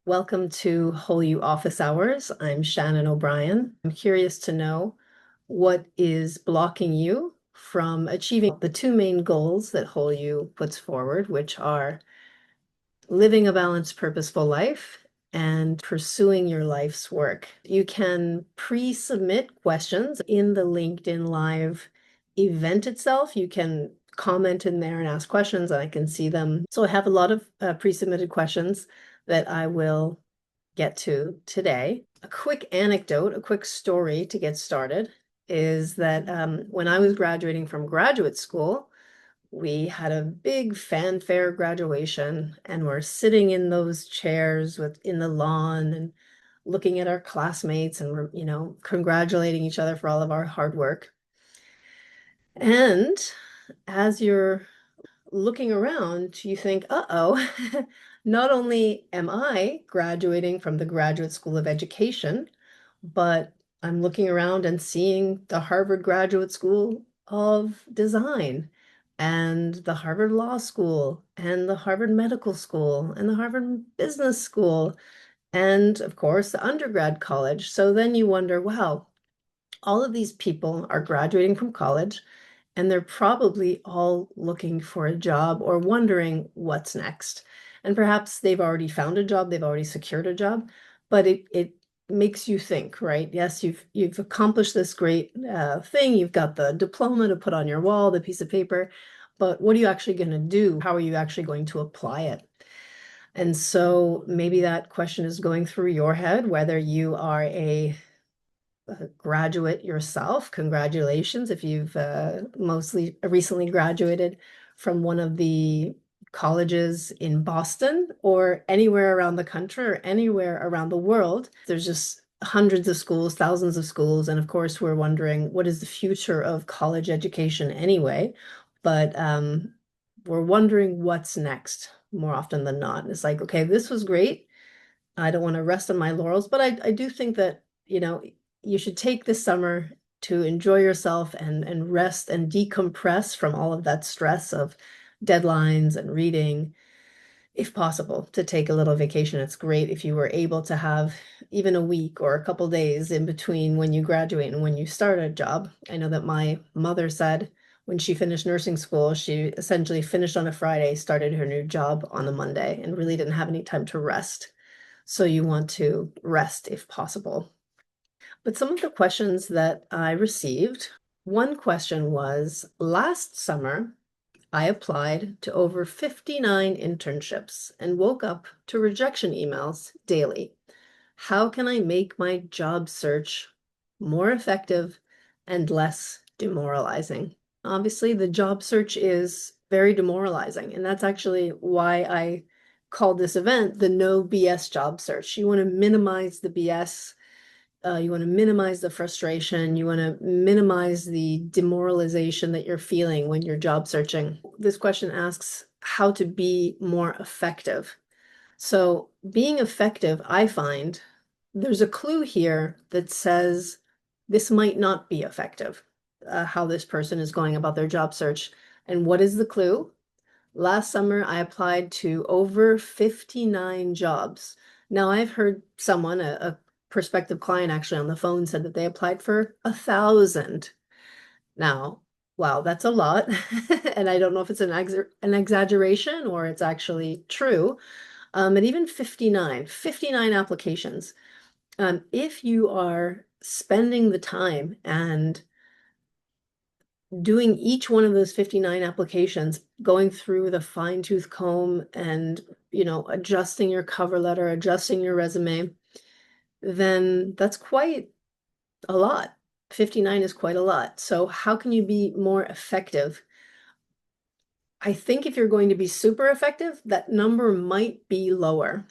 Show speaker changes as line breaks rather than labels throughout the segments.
Welcome to Whole You Office Hours. I'm Shannon O'Brien. I'm curious to know what is blocking you from achieving the two main goals that Whole You puts forward, which are living a balanced, purposeful life and pursuing your life's work. You can pre-submit questions in the LinkedIn Live event itself. You can comment in there and ask questions, and I can see them. So I have a lot of pre-submitted questions that I will get to today. A quick anecdote, a quick story to get started is that when I was graduating from graduate school, we had a big fanfare graduation, and we're sitting in those chairs in the lawn and looking at our classmates, and we're, congratulating each other for all of our hard work. And as you're looking around, you think, uh-oh, not only am I graduating from the Graduate School of Education, but I'm looking around and seeing the Harvard Graduate School of Design and the Harvard Law School and the Harvard Medical School and the Harvard Business School and, of course, the undergrad college. So then you wonder, wow, all of these people are graduating from college, and they're probably all looking for a job or wondering what's next. And perhaps they've already found a job, they've already secured a job, but it makes you think, right? Yes, you've accomplished this great thing. You've got the diploma to put on your wall, the piece of paper, but what are you actually going to do? How are you actually going to apply it? And so maybe that question is going through your head, whether you are a graduate yourself. Congratulations if you've mostly recently graduated from one of the colleges in Boston or anywhere around the country or anywhere around the world. There's just hundreds of schools, thousands of schools, and of course we're wondering what is the future of college education anyway, but we're wondering what's next more often than not. It's like, okay, this was great. I don't want to rest on my laurels, but I do think that, you should take this summer to enjoy yourself and rest and decompress from all of that stress of deadlines and reading. If possible, to take a little vacation. It's great if you were able to have even a week or a couple days in between when you graduate and when you start a job. I know that my mother said when she finished nursing school, she essentially finished on a Friday, started her new job on a Monday, and really didn't have any time to rest. So you want to rest if possible. But some of the questions that I received, one question was, last summer, I applied to over 59 internships and woke up to rejection emails daily. How can I make my job search more effective and less demoralizing? Obviously, the job search is very demoralizing, and that's actually why I called this event the No BS job search. You want to minimize the BS. You want to minimize the frustration. You want to minimize the demoralization that you're feeling when you're job searching. This question asks how to be more effective. So being effective, I find there's a clue here that says this might not be effective, how this person is going about their job search. And what is the clue? Last summer, I applied to over 59 jobs. Now, I've heard someone, a prospective client actually on the phone, said that they applied for 1,000. Now, wow, that's a lot. And I don't know if it's an exaggeration or it's actually true. And even 59 applications. If you are spending the time and doing each one of those 59 applications, going through the fine-tooth comb and, adjusting your cover letter, adjusting your resume, then that's quite a lot. 59 is quite a lot. So how can you be more effective? I think if you're going to be super effective, that number might be lower.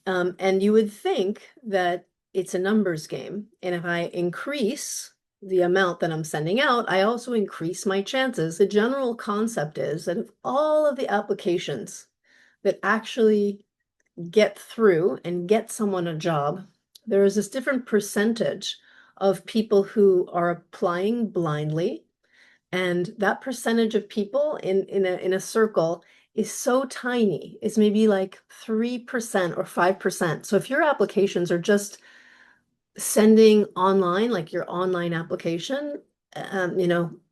And you would think that it's a numbers game. And if I increase the amount that I'm sending out, I also increase my chances. The general concept is that of all of the applications that actually get through and get someone a job, there is this different percentage of people who are applying blindly. And that percentage of people in a circle is so tiny. It's maybe like 3% or 5%. So if your applications are just sending online, like your online application,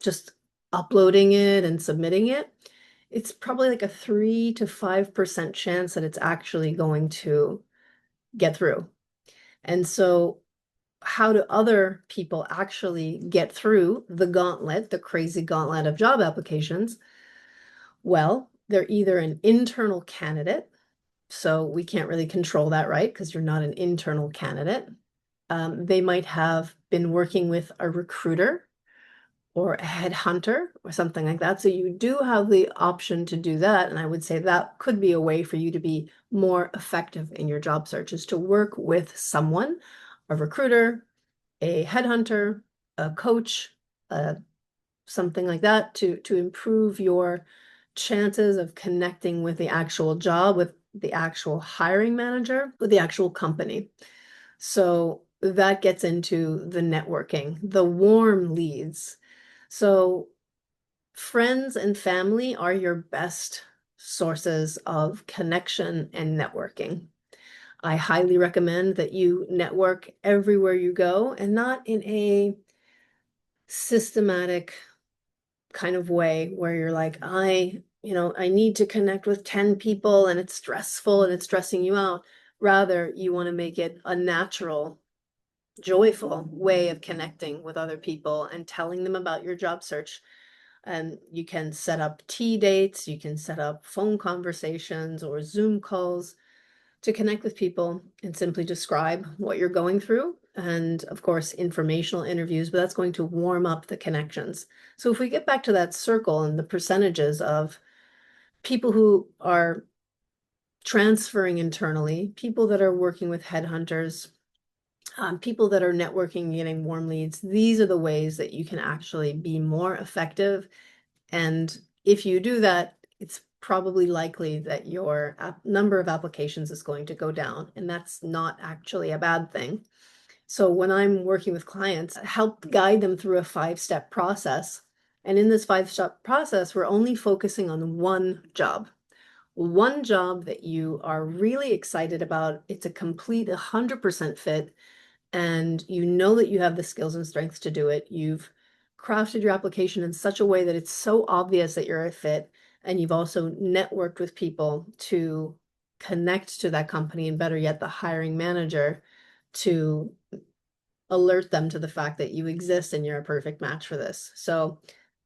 just uploading it and submitting it, it's probably like a 3 to 5% chance that it's actually going to get through. And so how do other people actually get through the gauntlet, the crazy gauntlet of job applications? Well, they're either an internal candidate, so we can't really control that, right? Because you're not an internal candidate. They might have been working with a recruiter or a headhunter or something like that. So you do have the option to do that. And I would say that could be a way for you to be more effective in your job search, is to work with someone, a recruiter, a headhunter, a coach, something like that, to improve your chances of connecting with the actual job, with the actual hiring manager, with the actual company. So that gets into the networking, the warm leads. So friends and family are your best sources of connection and networking. I highly recommend that you network everywhere you go, and not in a systematic kind of way where you're like, I need to connect with 10 people and it's stressful and it's stressing you out. Rather, you want to make it a natural, joyful way of connecting with other people and telling them about your job search. And you can set up tea dates, you can set up phone conversations or Zoom calls to connect with people and simply describe what you're going through. And of course, informational interviews, but that's going to warm up the connections. So if we get back to that circle and the percentages of people who are transferring internally, people that are working with headhunters, people that are networking and getting warm leads, these are the ways that you can actually be more effective. And if you do that, it's probably likely that your number of applications is going to go down, and that's not actually a bad thing. So when I'm working with clients, I help guide them through a 5-step process. And in this 5-step process, we're only focusing on one job that you are really excited about. It's a complete 100% fit, and you know that you have the skills and strengths to do it. You've crafted your application in such a way that it's so obvious that you're a fit, and you've also networked with people to connect to that company, and better yet, the hiring manager, to alert them to the fact that you exist and you're a perfect match for this. So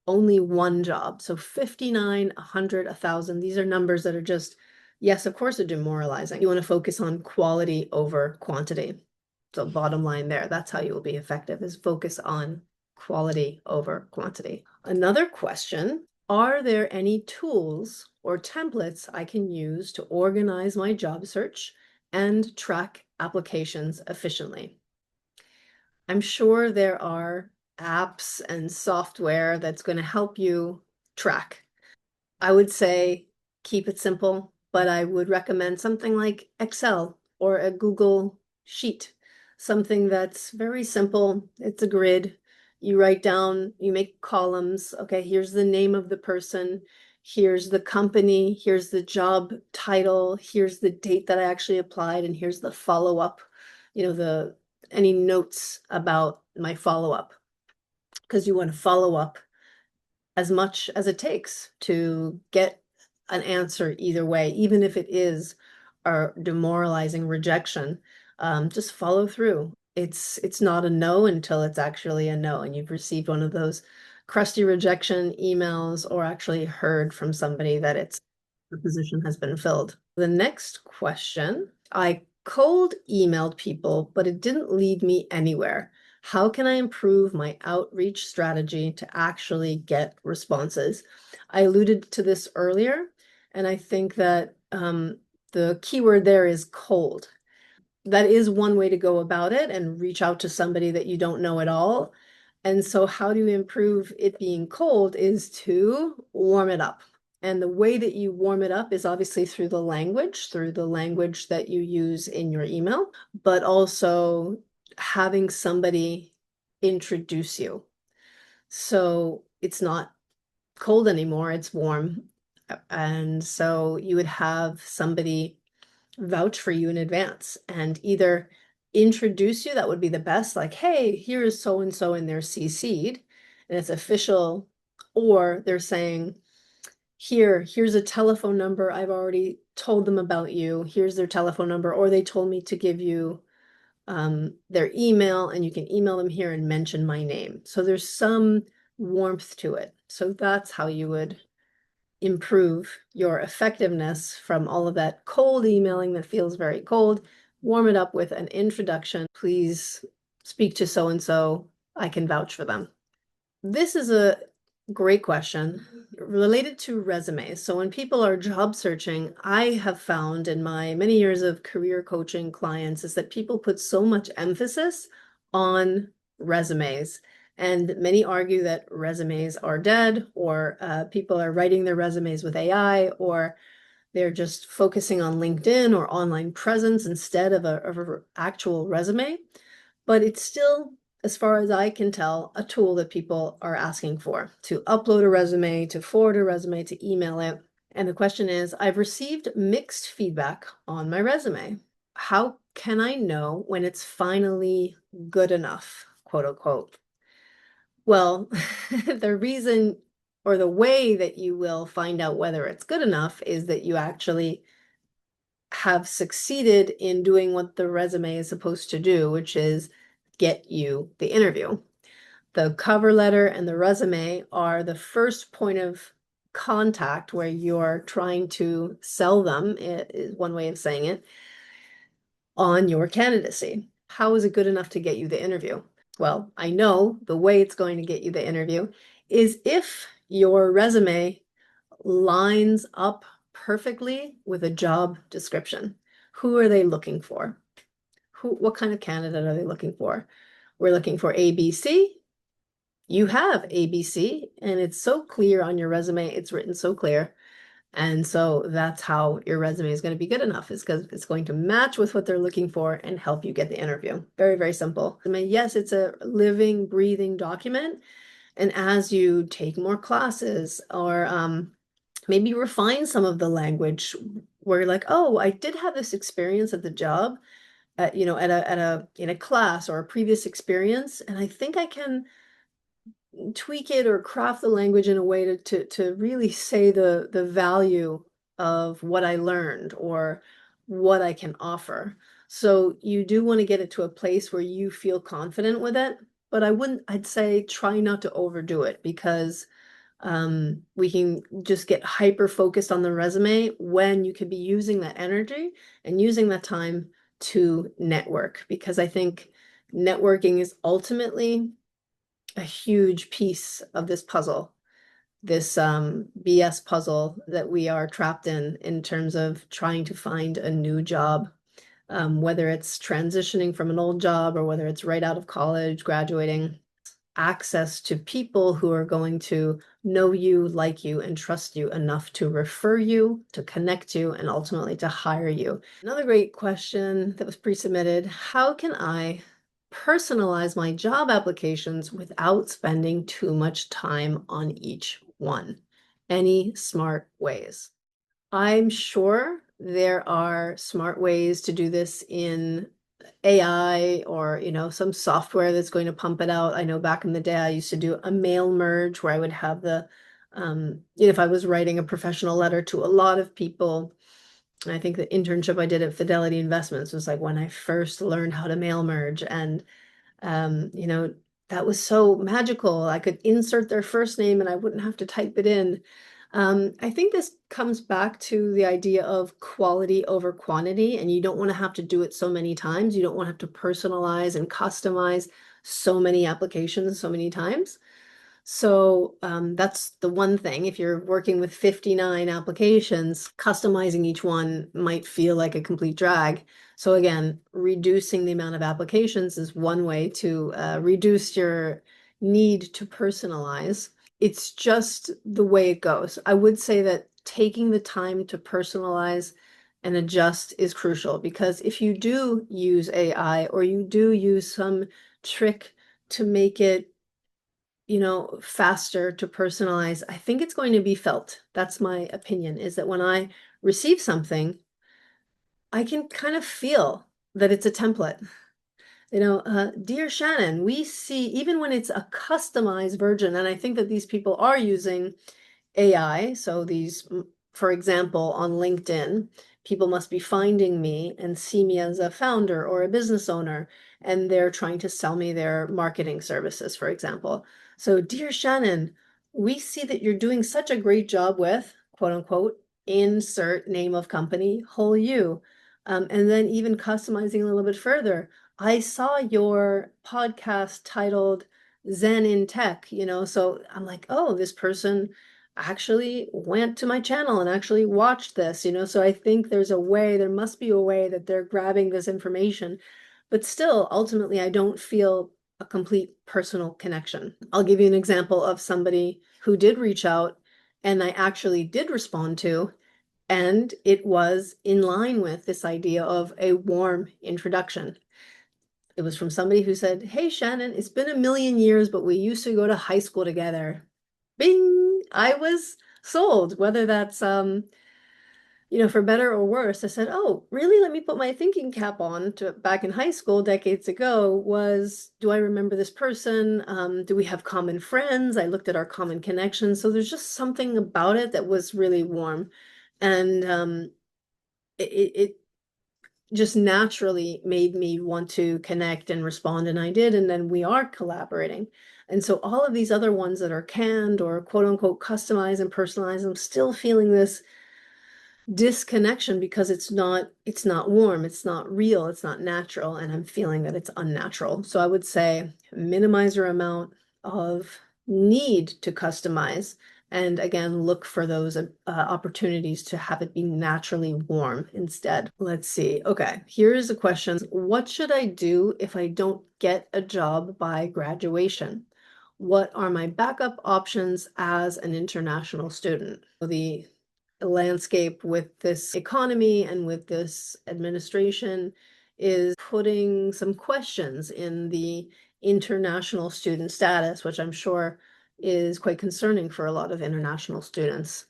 only one job. So 59, 100, 1,000, these are numbers that are just, yes, of course, are demoralizing. You want to focus on quality over quantity. So bottom line there, that's how you will be effective, is focus on quality over quantity. Another question, are there any tools or templates I can use to organize my job search and track applications efficiently? I'm sure there are apps and software that's going to help you track. I would say keep it simple, but I would recommend something like Excel or a Google Sheet, something that's very simple. It's a grid. You write down, you make columns. Okay, here's the name of the person. Here's the company. Here's the job title. Here's the date that I actually applied. And here's the follow-up, any notes about my follow-up, because you want to follow up as much as it takes to get an answer either way, even if it is a demoralizing rejection. Just follow through. It's not a no until it's actually a no, and you've received one of those crusty rejection emails, or actually heard from somebody that the position has been filled. The next question, I cold emailed people, but it didn't lead me anywhere. How can I improve my outreach strategy to actually get responses? I alluded to this earlier, and I think that the keyword there is cold. That is one way to go about it, and reach out to somebody that you don't know at all. And so how do you improve it being cold is to warm it up. And the way that you warm it up is obviously through the language that you use in your email, but also having somebody introduce you. So it's not cold anymore, it's warm. And so you would have somebody vouch for you in advance and either introduce you, that would be the best, like, hey, here's so and so, and they're CC'd and it's official, or they're saying, here's a telephone number. I've already told them about you. Here's their telephone number, or they told me to give you their email, and you can email them here and mention my name. So there's some warmth to it. So that's how you would improve your effectiveness from all of that cold emailing that feels very cold. Warm it up with an introduction. Please speak to so and so. I can vouch for them. This is a great question related to resumes. So when people are job searching, I have found in my many years of career coaching clients is that people put so much emphasis on resumes. And many argue that resumes are dead, or people are writing their resumes with AI, or they're just focusing on LinkedIn or online presence instead of a actual resume. But it's still, as far as I can tell, a tool that people are asking for to upload a resume, to forward a resume, to email it. And the question is, I've received mixed feedback on my resume. How can I know when it's finally good enough, quote unquote? Well, the reason or the way that you will find out whether it's good enough is that you actually have succeeded in doing what the resume is supposed to do, which is get you the interview. The cover letter and the resume are the first point of contact where you're trying to sell them, is one way of saying it, on your candidacy. How is it good enough to get you the interview? Well, I know the way it's going to get you the interview is if your resume lines up perfectly with a job description. Who are they looking for? What kind of candidate are they looking for? We're looking for ABC. You have ABC, and it's so clear on your resume. It's written so clear. And so that's how your resume is going to be good enough, is because it's going to match with what they're looking for and help you get the interview. Very, very simple. I mean, yes, it's a living, breathing document. And as you take more classes or maybe refine some of the language where you're like, oh, I did have this experience at the job, in a class or a previous experience, and I think I can tweak it or craft the language in a way to really say the value of what I learned or what I can offer. So you do want to get it to a place where you feel confident with it, but I'd say try not to overdo it, because we can just get hyper focused on the resume when you could be using that energy and using that time to network, because I think networking is ultimately a huge piece of this puzzle, this BS puzzle that we are trapped in terms of trying to find a new job, whether it's transitioning from an old job or whether it's right out of college, graduating. Access to people who are going to know you, like you, and trust you enough to refer you, to connect you, and ultimately to hire you. Another great question that was pre-submitted: how can I personalize my job applications without spending too much time on each one? Any smart ways? I'm sure there are smart ways to do this in AI or, some software that's going to pump it out. I know back in the day, I used to do a mail merge where I would have if I was writing a professional letter to a lot of people. And I think the internship I did at Fidelity Investments was like when I first learned how to mail merge. And um, you know, that was so magical. I could insert their first name and I wouldn't have to type it in. I think this comes back to the idea of quality over quantity, and you don't want to have to do it so many times. You don't want to have to personalize and customize so many applications so many times. So that's the one thing. If you're working with 59 applications, customizing each one might feel like a complete drag. So again, reducing the amount of applications is one way to reduce your need to personalize. It's just the way it goes. I would say that taking the time to personalize and adjust is crucial, because if you do use AI or you do use some trick to make it faster to personalize, I think it's going to be felt. That's my opinion, is that when I receive something, I can kind of feel that it's a template. Dear Shannon, we see, even when it's a customized version, and I think that these people are using AI. So for example, on LinkedIn, people must be finding me and see me as a founder or a business owner, and they're trying to sell me their marketing services, for example. So, dear Shannon, we see that you're doing such a great job with, quote unquote, insert name of company, whole you. And then even customizing a little bit further. I saw your podcast titled Zen in Tech, so I'm like, oh, this person actually went to my channel and actually watched this, so I think there must be a way that they're grabbing this information, but still, ultimately, I don't feel a complete personal connection. I'll give you an example of somebody who did reach out and I actually did respond to, and it was in line with this idea of a warm introduction. It was from somebody who said, "Hey, Shannon, it's been a million years, but we used to go to high school together." Bing! I was sold, whether that's, for better or worse. I said, "Oh, really? Let me put my thinking cap on to back in high school decades ago. Do I remember this person? Do we have common friends?" I looked at our common connections. So there's just something about it that was really warm. And it just naturally made me want to connect and respond, and I did, and then we are collaborating. And so all of these other ones that are canned or quote unquote customized and personalized, I'm still feeling this disconnection because it's not warm, it's not real, it's not natural, and I'm feeling that it's unnatural. So I would say minimize your amount of need to customize, and again, look for those opportunities to have it be naturally warm instead. Let's see. Okay, here's a question. What should I do if I don't get a job by graduation? What are my backup options as an international student? The landscape with this economy and with this administration is putting some questions in the international student status, which I'm sure is quite concerning for a lot of international students.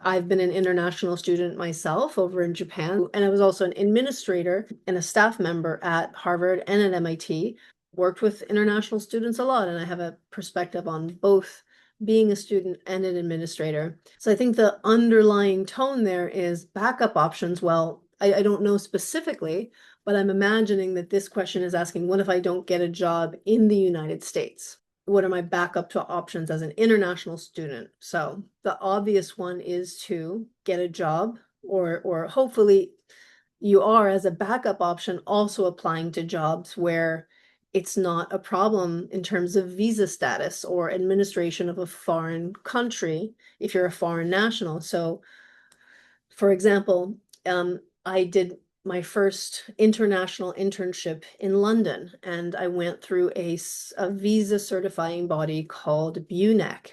I've been an international student myself over in Japan, and I was also an administrator and a staff member at Harvard and at MIT. Worked with international students a lot, and I have a perspective on both being a student and an administrator. So I think the underlying tone there is backup options. Well, I don't know specifically, but I'm imagining that this question is asking, what if I don't get a job in the United States? What are my backup options as an international student? So the obvious one is to get a job, or hopefully you are, as a backup option, also applying to jobs where it's not a problem in terms of visa status or administration of a foreign country if you're a foreign national. So, for example, I did my first international internship in London, and I went through a visa certifying body called BUNEC,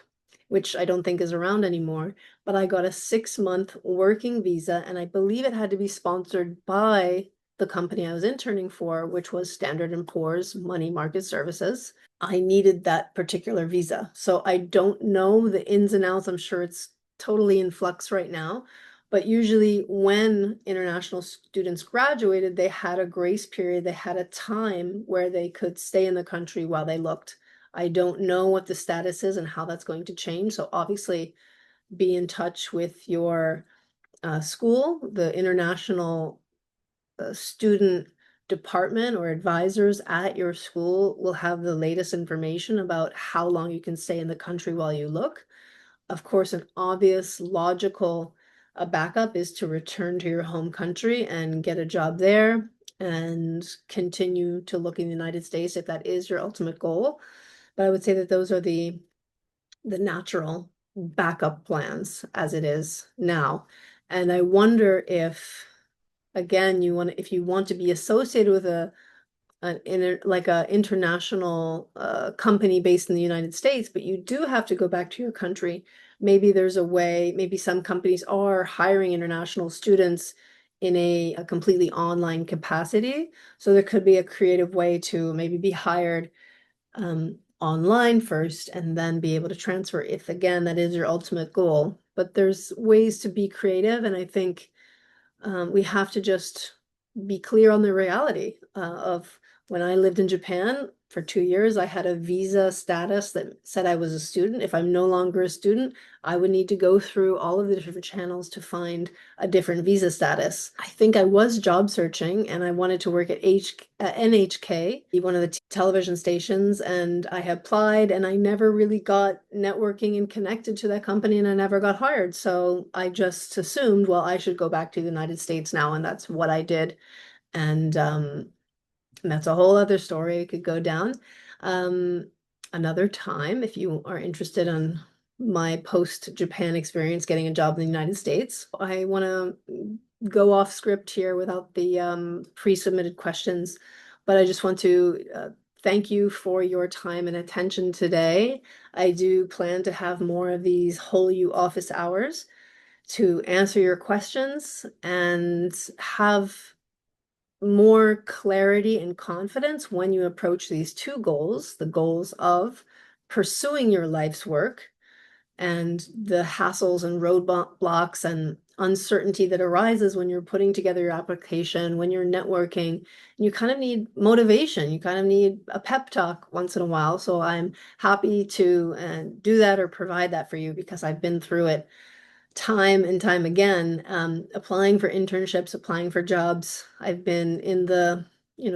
which I don't think is around anymore, but I got a 6-month working visa, and I believe it had to be sponsored by the company I was interning for, which was Standard & Poor's Money Market Services. I needed that particular visa. So I don't know the ins and outs. I'm sure it's totally in flux right now. But usually when international students graduated, they had a grace period. They had a time where they could stay in the country while they looked. I don't know what the status is and how that's going to change. So obviously be in touch with your school, the international student department or advisors at your school will have the latest information about how long you can stay in the country while you look. Of course, an obvious, logical backup is to return to your home country and get a job there and continue to look in the United States if that is your ultimate goal. But I would say that those are the natural backup plans as it is now. And I wonder if, again, if you want to be associated with like a international company based in the United States, but you do have to go back to your country. Maybe there's a way, maybe some companies are hiring international students in a completely online capacity. So there could be a creative way to maybe be hired online first and then be able to transfer if again that is your ultimate goal. But there's ways to be creative, and I think we have to just be clear on the reality of when I lived in Japan for 2 years, I had a visa status that said I was a student. If I'm no longer a student, I would need to go through all of the different channels to find a different visa status. I think I was job searching and I wanted to work at NHK, one of the television stations, and I applied and I never really got networking and connected to that company and I never got hired. So I just assumed, well, I should go back to the United States now, and that's what I did. And that's a whole other story I could go down. Um, Another time, if you are interested in my post-Japan experience getting a job in the United States, I want to go off script here without the pre-submitted questions, but I just want to thank you for your time and attention today. I do plan to have more of these whole you office hours to answer your questions and have more clarity and confidence when you approach these two goals, the goals of pursuing your life's work and the hassles and roadblocks and uncertainty that arises when you're putting together your application, when you're networking. You kind of need motivation. You kind of need a pep talk once in a while. So I'm happy to do that or provide that for you because I've been through it time and time again, applying for internships, applying for jobs. I've been in the,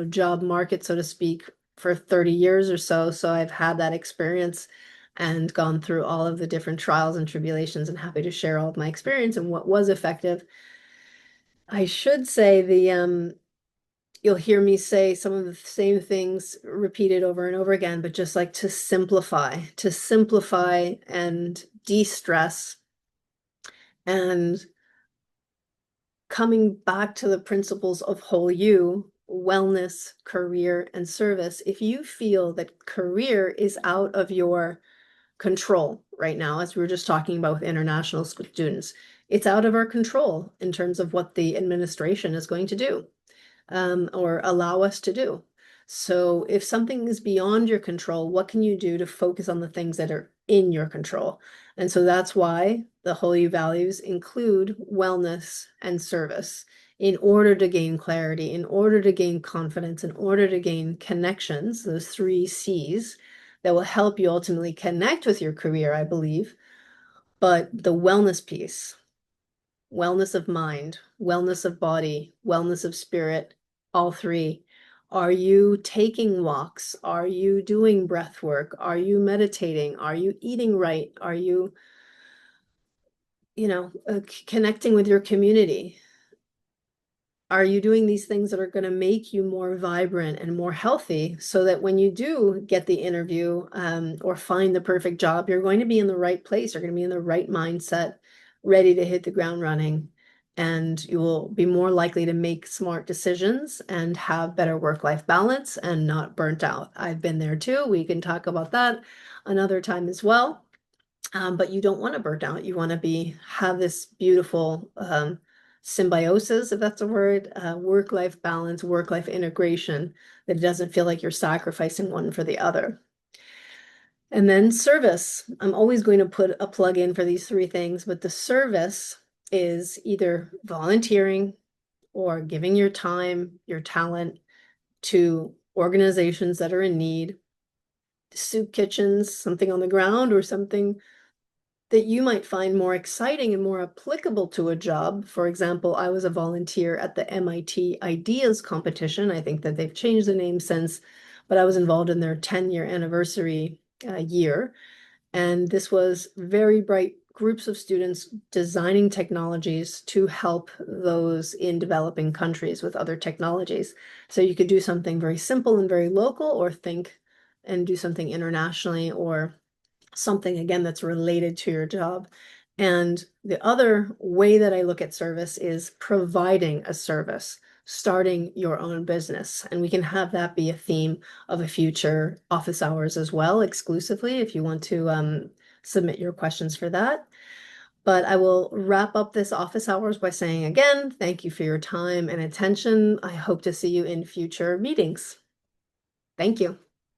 job market, so to speak, for 30 years or so. So I've had that experience and gone through all of the different trials and tribulations, and happy to share all of my experience and what was effective. I should say you'll hear me say some of the same things repeated over and over again, but just like to simplify and de-stress and coming back to the principles of whole you, wellness, career, and service. If you feel that career is out of your control right now, as we were just talking about with international students, it's out of our control in terms of what the administration is going to do or allow us to do. So if something is beyond your control, what can you do to focus on the things that are in your control? And so that's why the whole you values include wellness and service in order to gain clarity, in order to gain confidence, in order to gain connections, those 3 C's that will help you ultimately connect with your career, I believe. But the wellness piece, wellness of mind, wellness of body, wellness of spirit, all 3. Are you taking walks? Are you doing breath work? Are you meditating? Are you eating right? Are you, connecting with your community? Are you doing these things that are going to make you more vibrant and more healthy so that when you do get the interview or find the perfect job, you're going to be in the right place. You're going to be in the right mindset, ready to hit the ground running, and you will be more likely to make smart decisions and have better work-life balance and not burnt out. I've been there too. We can talk about that another time as well. But you don't want to burn out. You want to have this beautiful symbiosis, if that's a word, work-life balance, work-life integration, that it doesn't feel like you're sacrificing one for the other. And then service. I'm always going to put a plug in for these 3 things, but the service is either volunteering or giving your time, your talent to organizations that are in need, soup kitchens, something on the ground, or something that you might find more exciting and more applicable to a job. For example, I was a volunteer at the MIT Ideas competition. I think that they've changed the name since, but I was involved in their 10-year anniversary year. And this was very bright groups of students designing technologies to help those in developing countries with other technologies. So you could do something very simple and very local, or think and do something internationally, or something again that's related to your job. And the other way that I look at service is providing a service, starting your own business. And we can have that be a theme of a future office hours as well, exclusively, if you want to submit your questions for that. But I will wrap up this office hours by saying again, thank you for your time and attention. I hope to see you in future meetings. Thank you.